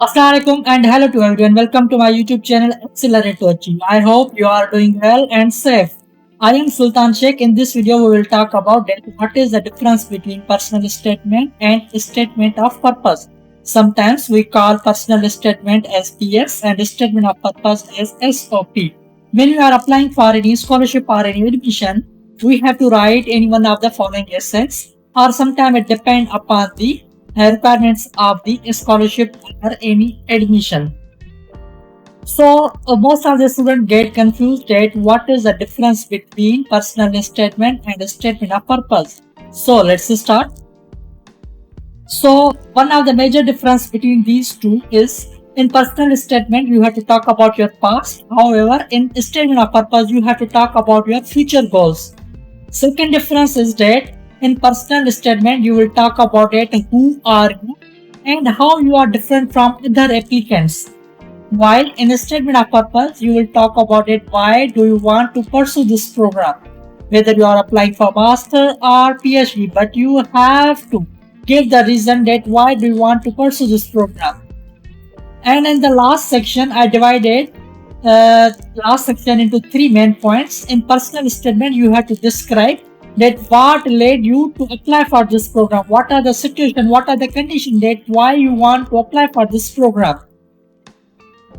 Assalamualaikum and hello to everyone. Welcome to my YouTube channel Accelerate to Achieve. I hope you are doing well and safe. I am Sultan Sheikh. In this video, we will talk about what is the difference between personal statement and statement of purpose. Sometimes we call personal statement as PS and statement of purpose as SOP. When we are applying for any scholarship or any admission, we have to write any one of the following essays, or sometimes it depends upon the requirements of the scholarship or any admission. So most of the students get confused at what is the difference between personal statement and statement of purpose. So let's start. So one of the major difference between these two is in personal statement you have to talk about your past. However, in statement of purpose you have to talk about your future goals. Second difference is that in personal statement you will talk about it, who are you and how you are different from other applicants. While in a statement of purpose you will talk about it, why do you want to pursue this program, whether you are applying for master or PhD, but you have to give the reason that why do you want to pursue this program. And in the last section I divided last section into three main points. In personal statement you have to describe that what led you to apply for this program, what are the situation, what are the conditions that why you want to apply for this program.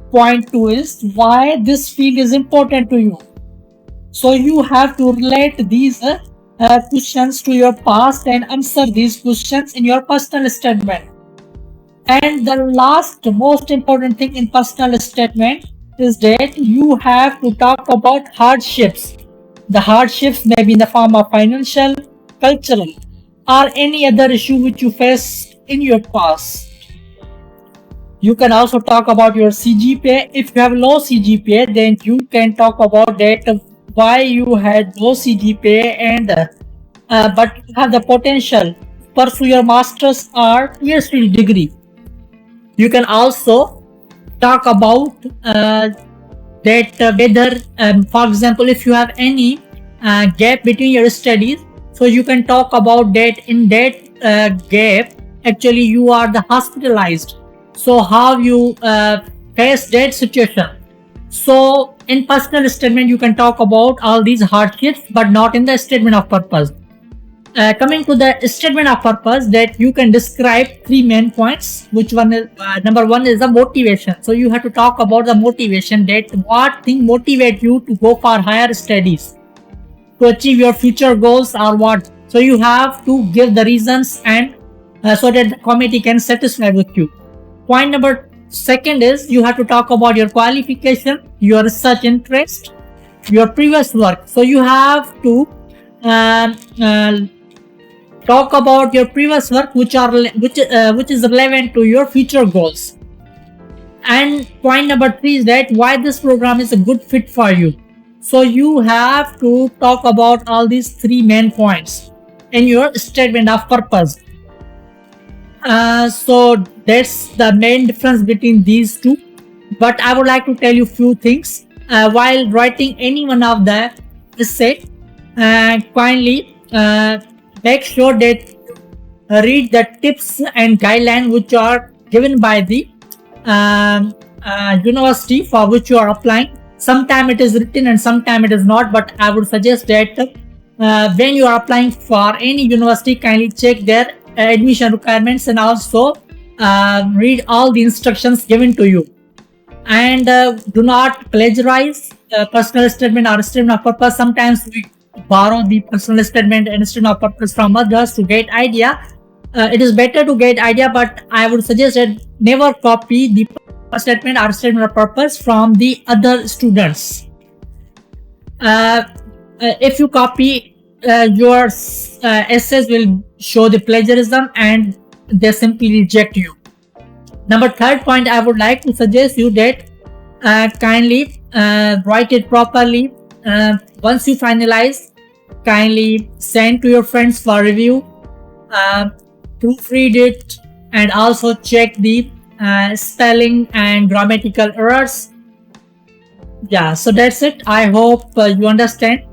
Point 2 is why this field is important to you. So you have to relate these questions to your past and answer these questions in your personal statement. And the last most important thing in personal statement is that you have to talk about hardships. The hardships may be in the form of financial, cultural, or any other issue which you faced in your past. You can also talk about your CGPA. If you have low CGPA, then you can talk about that why you had low CGPA and but you have the potential to pursue your master's or PhD degree. You can also talk about that whether, for example, if you have any gap between your studies, so you can talk about that in that gap actually you are the hospitalized. So how you face that situation. So in personal statement you can talk about all these hardships but not in the statement of purpose. Coming to the statement of purpose, that you can describe three main points, which one is number one is the motivation. So you have to talk about the motivation, that what thing motivate you to go for higher studies, to achieve your future goals or what. So you have to give the reasons and so that the committee can satisfy with you. Point number second is you have to talk about your qualification, your research interest, your previous work. So you have to talk about your previous work which is relevant to your future goals. And point number 3 is that why this program is a good fit for you. So you have to talk about all these three main points in your statement of purpose. So that's the main difference between these two. But I would like to tell you few things while writing any one of the essay. Kindly make sure that read the tips and guidelines which are given by the university for which you are applying. Sometime it is written and sometime it is not, but I would suggest that when you are applying for any university, kindly check their admission requirements and also read all the instructions given to you. And do not plagiarize personal statement or statement of purpose. Sometimes we borrow the personal statement and statement of purpose from others to get idea. It is better to get idea, but I would suggest that never copy the statement or statement of purpose from the other students. If you copy, your essays will show the plagiarism and they simply reject you. Number third point, I would like to suggest you that kindly write it properly. Once you finalize, kindly send to your friends for review, proofread it, and also check the spelling and grammatical errors. Yeah, so that's it. I hope you understand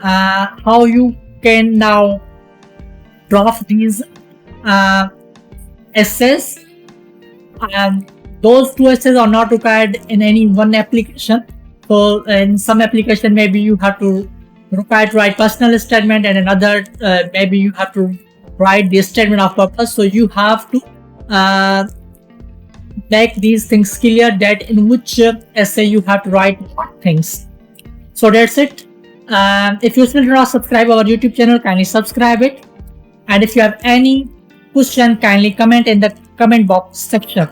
how you can now draft these essays. Those two essays are not required in any one application. So in some application, maybe you have to require to write personal statement, and another maybe you have to write the statement of purpose. So you have to make these things clear that in which essay you have to write what things. So that's it. If you still do not subscribe our YouTube channel, kindly subscribe it. And if you have any question, kindly comment in the comment box section.